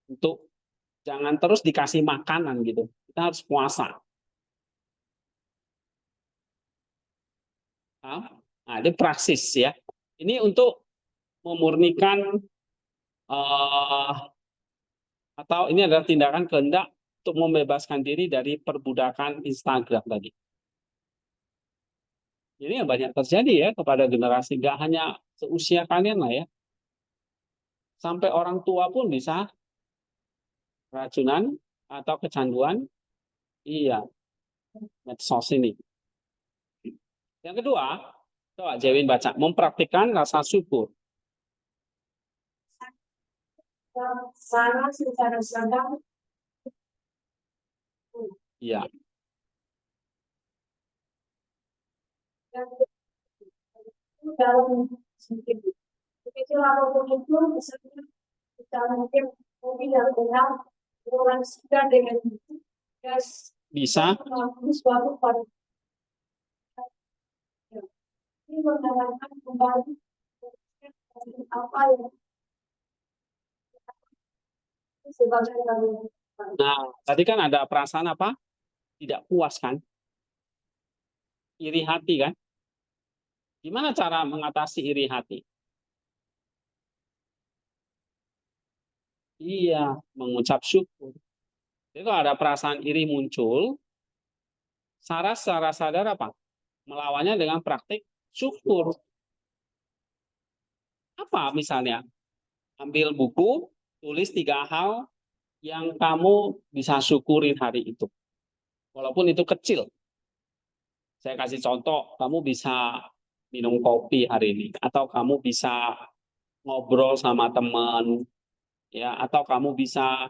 Untuk jangan terus dikasih makanan gitu. Kita harus puasa. Nah, ini praksis ya. Ini untuk memurnikan atau ini adalah tindakan kehendak untuk membebaskan diri dari perbudakan Instagram tadi. Ini yang banyak terjadi ya kepada generasi, nggak hanya seusia kalian lah ya. Sampai orang tua pun bisa keracunan atau kecanduan, iya, medsos ini. Yang kedua, coba Jewin baca, mempraktikkan rasa syukur. Sarah secara sadar. Iya. Dalam sedikit. Kecil apapun itu, misalnya kita mungkin tidak benar, orang sudah dengan itu, Bisa melakukan suatu pada ini menawarkan kembali apa yang sebagai lalu. Nah, tadi kan ada perasaan apa? Tidak puas kan? Iri hati kan? Gimana cara mengatasi iri hati? Iya, mengucap syukur. Jadi kalau ada perasaan iri muncul, Sarah secara sadar apa? Melawannya dengan praktik syukur. Apa misalnya? Ambil buku, tulis 3 hal yang kamu bisa syukurin hari itu. Walaupun itu kecil. Saya kasih contoh, kamu bisa minum kopi hari ini, atau kamu bisa ngobrol sama teman, ya, atau kamu bisa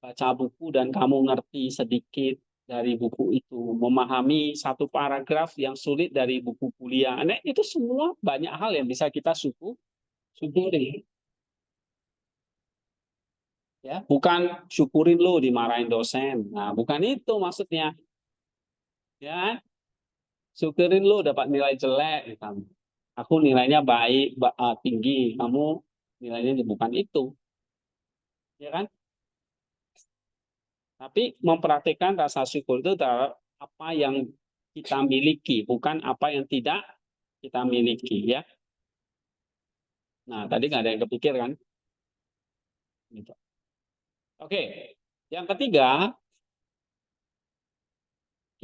baca buku dan kamu ngerti sedikit, dari buku itu, memahami satu paragraf yang sulit dari buku kuliah. Nah, itu semua banyak hal yang bisa kita syukuri. Ya, bukan syukurin lo dimarahin dosen. Nah, bukan itu maksudnya. Ya, syukurin lo dapat nilai jelek misalnya. Aku nilainya baik, tinggi, kamu nilainya bukan itu. Ya kan? Tapi mempraktikkan rasa syukur itu terhadap apa yang kita miliki, bukan apa yang tidak kita miliki, ya. Nah, tadi nggak ada yang kepikir kan? Gitu. Oke, yang ketiga,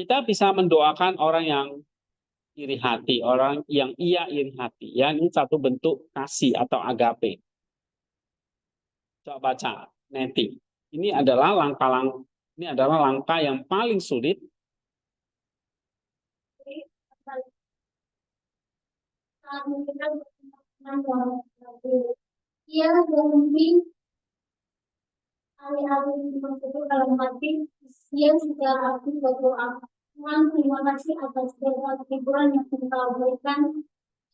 kita bisa mendoakan orang yang iri hati, orang yang ia iri hati. Ya, ini satu bentuk kasih atau agape. Coba baca, neti. Ini adalah langkah yang paling sulit. Ia memimpin alih-alih tersebut dalam hati, ia secara aktif berdoa. Tuhan, terima kasih atas segala hiburan yang Engkau berikan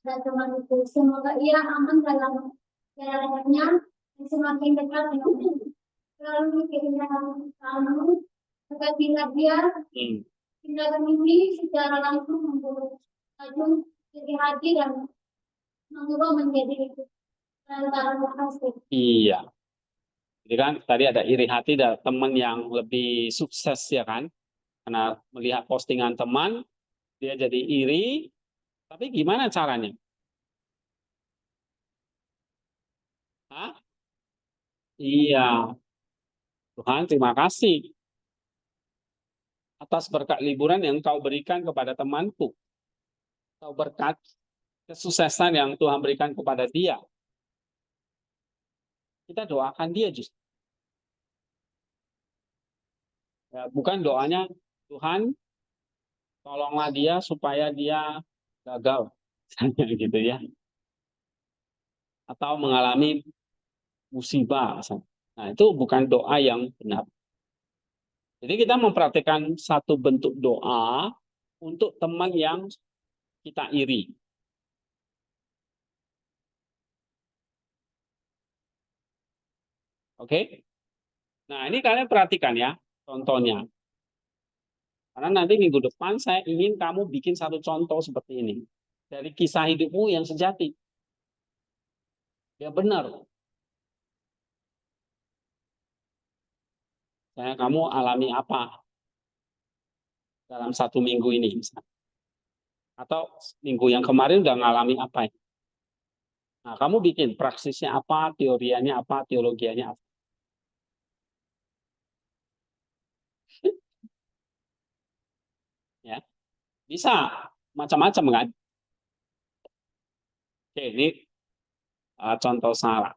dan teman itu. Semoga ia aman dalam jalannya dan semakin dekat denganmu. Melalui keindahan kamu, dekatilah dia. Tindakan ini secara langsung membuat Ajun jadi hati dan mengubah menjadi lantaran kasih. Iya. Jadi kan tadi ada iri hati dari teman yang lebih sukses ya kan. Karena melihat postingan teman, dia jadi iri. Tapi gimana caranya? Hah? Iya. Tuhan, terima kasih atas berkat liburan yang kau berikan kepada temanku. Kau berkat kesuksesan yang Tuhan berikan kepada dia. Kita doakan dia justru. Ya, bukan doanya, Tuhan, tolonglah dia supaya dia gagal. Gitu ya. Atau mengalami musibah. Nah, itu bukan doa yang benar. Jadi kita mempraktikkan satu bentuk doa untuk teman yang kita iri. Oke? Nah, ini kalian perhatikan ya, contohnya. Karena nanti minggu depan saya ingin kamu bikin satu contoh seperti ini. Dari kisah hidupmu yang sejati. Ya benar. Kamu alami apa dalam satu minggu ini? Misalnya. Atau minggu yang kemarin udah ngalami apa? Nah, kamu bikin praksisnya apa, teorianya apa, teologianya apa. Ya, bisa macam-macam kan? Oke, ini contoh Sarah.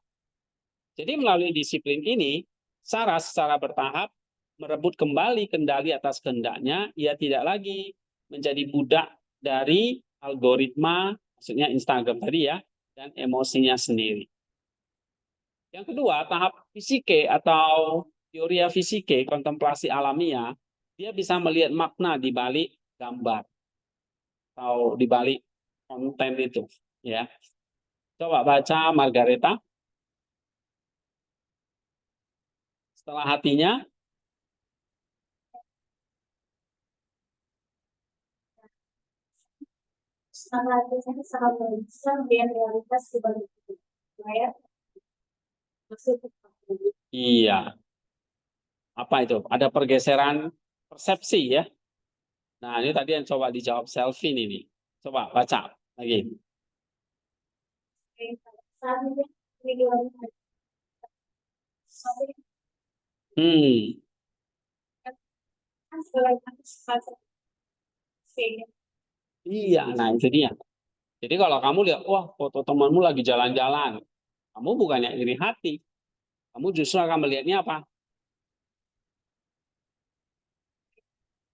Jadi melalui disiplin ini, Sarah secara bertahap merebut kembali kendali atas kehendaknya. Ia tidak lagi menjadi budak dari algoritma, maksudnya Instagram tadi ya, dan emosinya sendiri. Yang kedua, tahap fisike atau teoria fisike, kontemplasi alamiah, dia bisa melihat makna di balik gambar atau di balik konten itu, ya. Coba baca Margareta. Setelah hatinya, sangat bisa melihat realitas di balik itu. Saya maksud iya. Apa itu? Ada pergeseran persepsi ya. Nah, ini tadi yang coba dijawab Selvin ini. Coba baca lagi. saat ini video Hmm, iya, nah itu dia. Jadi kalau kamu lihat, wah foto temanmu lagi jalan-jalan, kamu bukannya iri hati, kamu justru akan melihatnya apa?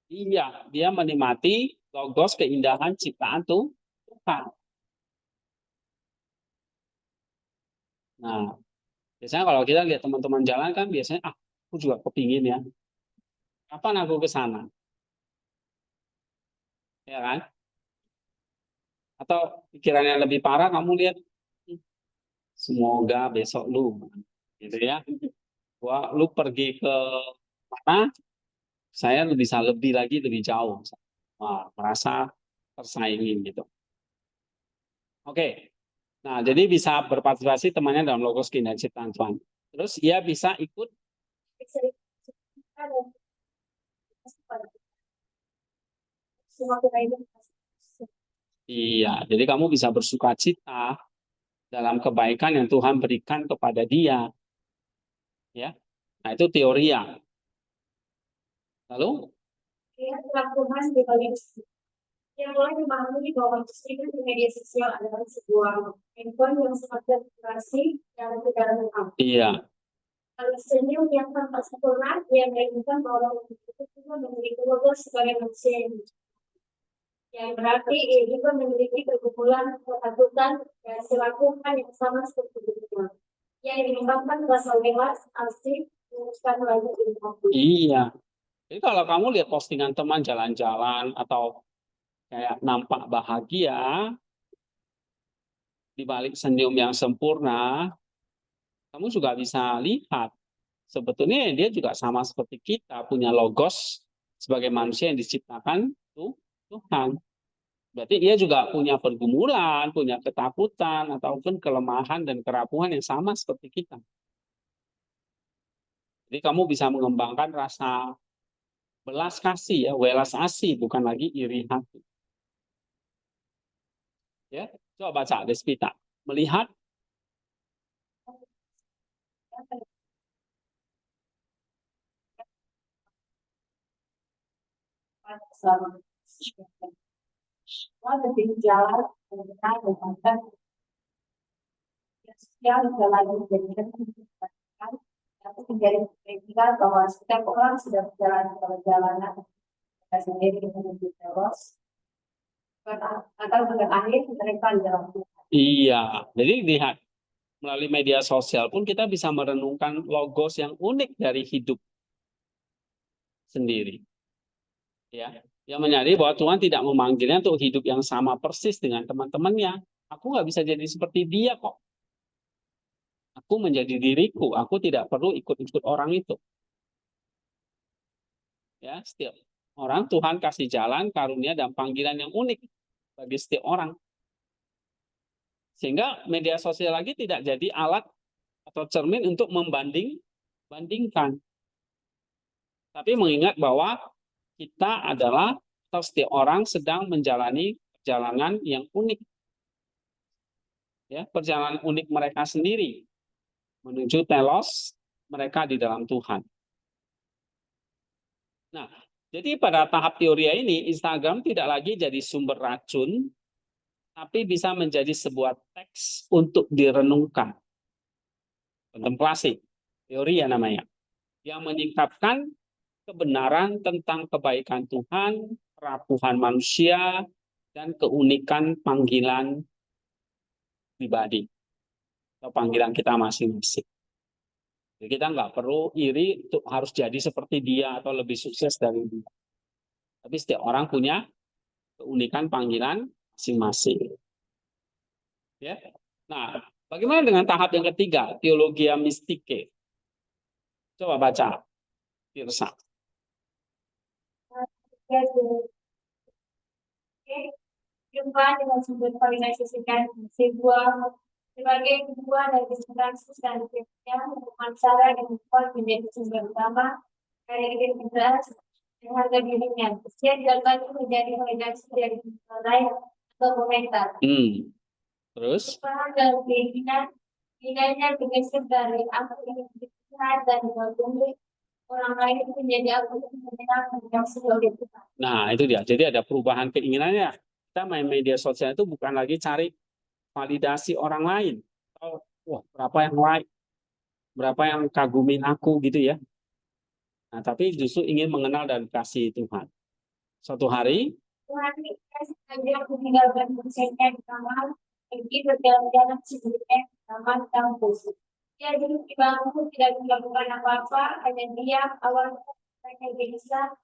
Iya, dia menikmati logos keindahan ciptaan Tuhan. Nah, biasanya kalau kita lihat teman-teman jalan kan biasanya, ah, aku juga kepingin ya. Kapan aku ke sana? ya kan? Atau pikirannya lebih parah, kamu lihat, semoga besok lu, gitu ya. Wah, lu pergi ke mana? Saya bisa lebih lagi, lebih jauh. Wah, merasa tersaingin gitu. Oke. Nah, jadi bisa berpartisipasi temannya dalam logos keindahan ciptaan Tuhan. Terus ia bisa ikut. Semua kita itu Iya, jadi kamu bisa bersuka cita dalam kebaikan yang Tuhan berikan kepada dia. Ya. Nah, itu teori ya. Lalu, ya Tuhan di balik yang mulai memahami bahwa itu di media sosial adalah sebuah handphone yang sifatnya kreasi yang tidak lengkap. iya, Kalau senyum yang tanpa sempurna, dia menunjukkan bahwa itu juga memiliki logos sebagai manusia yang berarti ia juga memiliki perkumpulan ketakutan dan selakukan yang sama seperti itu. Yang menyebabkan rasa lemas, asik, menyebabkan lagi informasi. iya. Jadi kalau kamu lihat postingan teman jalan-jalan atau kayak nampak bahagia di balik senyum yang sempurna, kamu juga bisa lihat sebetulnya dia juga sama seperti kita, punya logos sebagai manusia yang diciptakan Tuhan. Berarti dia juga punya pergumulan, punya ketakutan, ataupun kelemahan dan kerapuhan yang sama seperti kita. Jadi kamu bisa mengembangkan rasa belas kasih, ya, welas asih, bukan lagi iri hati. Ya, coba baca Despita. Melihat Selama lebih jalan dengan menggunakan sosial dalam menjadikan tapi menjadi kritikal bahwa setiap orang sudah berjalan perjalanan mereka sendiri menuju teros atau berakhir mereka dalam Tuhan. iya, jadi lihat melalui media sosial pun kita bisa merenungkan logos yang unik dari hidup sendiri. Ya, yang menyadari bahwa Tuhan tidak memanggilnya untuk hidup yang sama persis dengan teman-temannya. Aku nggak bisa jadi seperti dia kok. Aku menjadi diriku. Aku tidak perlu ikut-ikut orang itu. Ya, setiap orang Tuhan kasih jalan, karunia dan panggilan yang unik bagi setiap orang. Sehingga media sosial lagi tidak jadi alat atau cermin untuk membandingkan. Tapi mengingat bahwa kita adalah atau setiap orang sedang menjalani perjalanan yang unik. Ya, perjalanan unik mereka sendiri menuju telos mereka di dalam Tuhan. Nah, jadi pada tahap teori ini Instagram tidak lagi jadi sumber racun, tapi bisa menjadi sebuah teks untuk direnungkan. Kontemplasi, teori ya namanya, yang menyingkapkan kebenaran tentang kebaikan Tuhan, kerapuhan manusia, dan keunikan panggilan pribadi atau panggilan kita masing-masing. Jadi kita nggak perlu iri untuk harus jadi seperti dia atau lebih sukses dari dia. Tapi setiap orang punya keunikan panggilan masing-masing. Ya. Nah, bagaimana dengan tahap yang ketiga, teologia mistike? Coba baca, Tirsa. Jumpa dengan sumber koordinasikan sebuah sebagai kedua dari substansi dan yang memancara dan membuat menjadi sumber utama dari identitas dan harga dirinya. Dia dapat menjadi validasi dari lain atau komentar. Terus? Paham dan keinginan nilainya bergeser dari aku ingin dilihat dan dibangun orang lain menjadi aku yang menyenangkan yang sebagai Tuhan. Nah, itu dia. Jadi ada perubahan keinginannya. Kita main media sosial itu bukan lagi cari validasi orang lain. Oh, wah, berapa yang like, berapa yang kagumin aku gitu ya. Nah, tapi justru ingin mengenal dan kasih Tuhan. Suatu hari, Tuhan saya aku meninggalkan konsernya di kamar, pergi berjalan-jalan sendirian di kamar kampus. Dia duduk di bangku, tidak melakukan apa-apa, hanya diam, awalnya saya bisa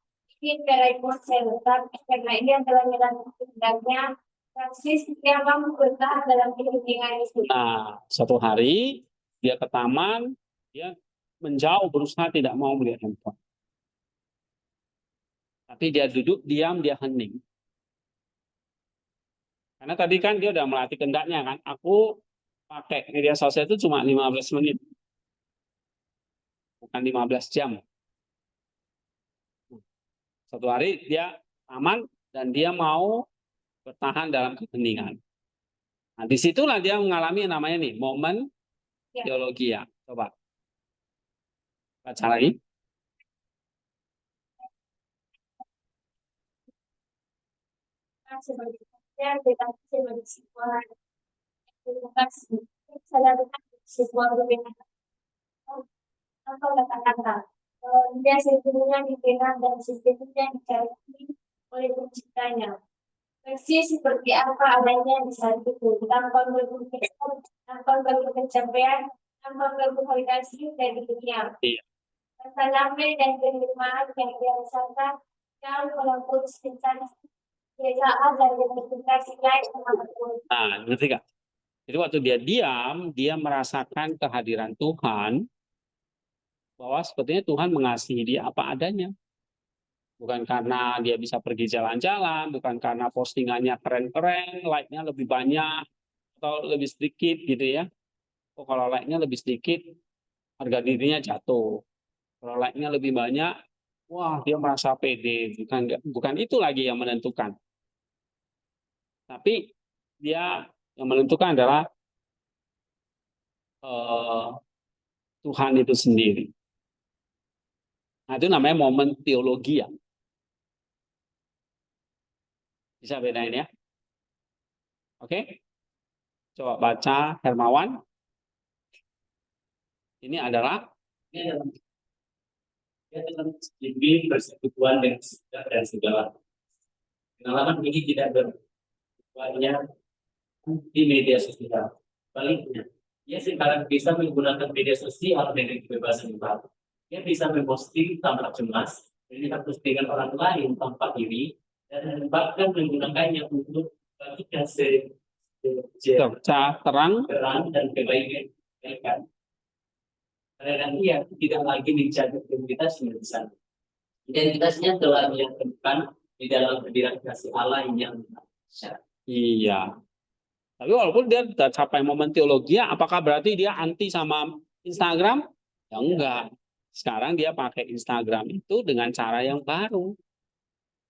Cara ponsel, tapi karena ini adalah jalan tidaknya praksis yang mampu bertahan dalam kepentingan itu. Nah, suatu hari dia ke taman, dia menjauh berusaha tidak mau melihat handphone. Tapi dia duduk diam, dia hening. Karena tadi kan dia udah melatih kendaknya kan. Aku pakai media sosial itu cuma 15 menit. Bukan 15 jam. Suatu hari dia aman dan dia mau bertahan dalam keheningan. Nah, disitulah dia mengalami namanya nih, momen teologi ya. Coba. Baca lagi. Sebenarnya kita sebagai sebuah edukasi, saya sebuah berbeda. Apa kata-kata? Dia sebetulnya dikenal dan sistemnya dicari oleh penciptanya. Persis seperti apa adanya di saat itu, tanpa berpikir, tanpa berpencapaian, tanpa berkomunikasi dari dunia. Iya. Rasa damai dan penerimaan yang dirasakan jauh melampaui sensasi kebiasaan dan identifikasi lain teman-teman. Nah, ngerti gak? Jadi waktu dia diam, dia merasakan kehadiran Tuhan, bahwa sebetulnya Tuhan mengasihi dia apa adanya. Bukan karena dia bisa pergi jalan-jalan, bukan karena postingannya keren-keren, like-nya lebih banyak, atau lebih sedikit gitu ya. Oh, kalau like-nya lebih sedikit, harga dirinya jatuh. Kalau like-nya lebih banyak, wah dia merasa pede. Bukan itu lagi yang menentukan. Tapi dia yang menentukan adalah Tuhan itu sendiri. Nah, itu namanya momen teologi ya. Bisa bedain ya. Oke? Coba baca Hermawan. Ini adalah dia dalam lebih bersekutuan dengan segala dan segala. Pengalaman ini tidak berbuatnya di media sosial. Baliknya, dia sekarang bisa menggunakan media sosial dengan kebebasan baru. Dia bisa memposting tanpa cemas, melihat postingan orang lain tanpa iri, dan bahkan menggunakannya untuk bagikan terang. dan kebaikan. Karena dia tidak lagi menjaga identitasnya di sana. Identitasnya telah dia temukan di dalam hadirat kasih Allah yang besar. Iya. Tapi walaupun dia sudah capai momen teologi, apakah berarti dia anti sama Instagram? Ya enggak. Sekarang dia pakai Instagram itu dengan cara yang baru.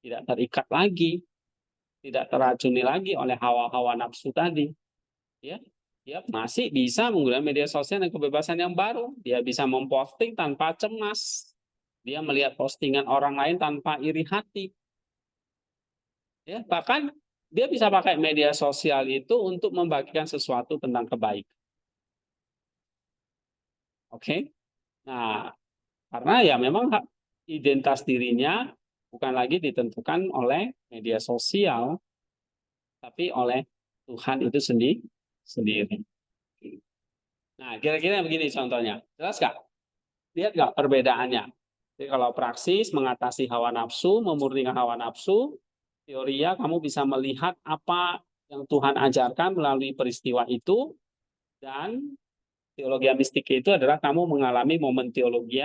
Tidak terikat lagi. Tidak teracuni lagi oleh hawa-hawa nafsu tadi. Ya, dia masih bisa menggunakan media sosial dan kebebasan yang baru. Dia bisa memposting tanpa cemas. Dia melihat postingan orang lain tanpa iri hati. Ya, bahkan dia bisa pakai media sosial itu untuk membagikan sesuatu tentang kebaikan. Oke? Nah, karena ya memang identitas dirinya bukan lagi ditentukan oleh media sosial, tapi oleh Tuhan itu sendiri. Nah, kira-kira begini contohnya. Jelas nggak? Lihat nggak perbedaannya? Jadi kalau praksis mengatasi hawa nafsu, memurnikan hawa nafsu, teorinya kamu bisa melihat apa yang Tuhan ajarkan melalui peristiwa itu, dan teologi mistik itu adalah kamu mengalami momen teologi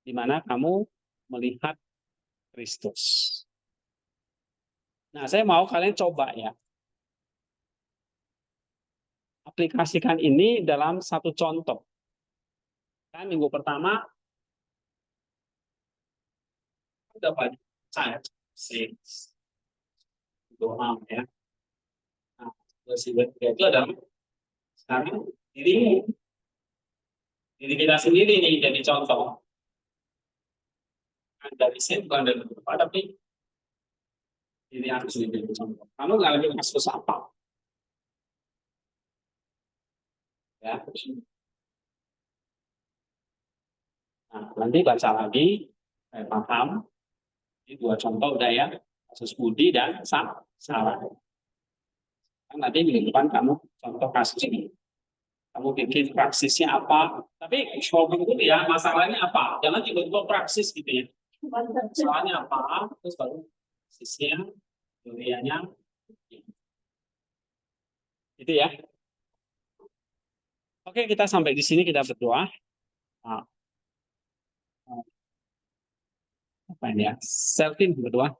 di mana kamu melihat Kristus. Nah, saya mau kalian coba ya, aplikasikan ini dalam satu contoh. Kan minggu pertama udah banyak saya doa ya. Nah, itu adalah sekarang diri kita sendiri nih jadi contoh. Dari sini bukan dari Bapak, tapi diri aku sendiri jadi contoh. Kamu ngalami kasus apa? Ya. Nah, nanti baca lagi, paham. Ini dua contoh udah ya, kasus Budi dan Sarah. Kan nanti minggu depan kamu contoh kasus ini. Kamu bikin praksisnya apa? Tapi ngomong dulu ya, masalahnya apa? Jangan tiba-tiba praksis gitu ya. Soalnya apa? Terus baru sisnya, duriannya. Itu ya. Oke, kita sampai di sini kita berdoa. Nah, apa ini ya? Selvin berdoa.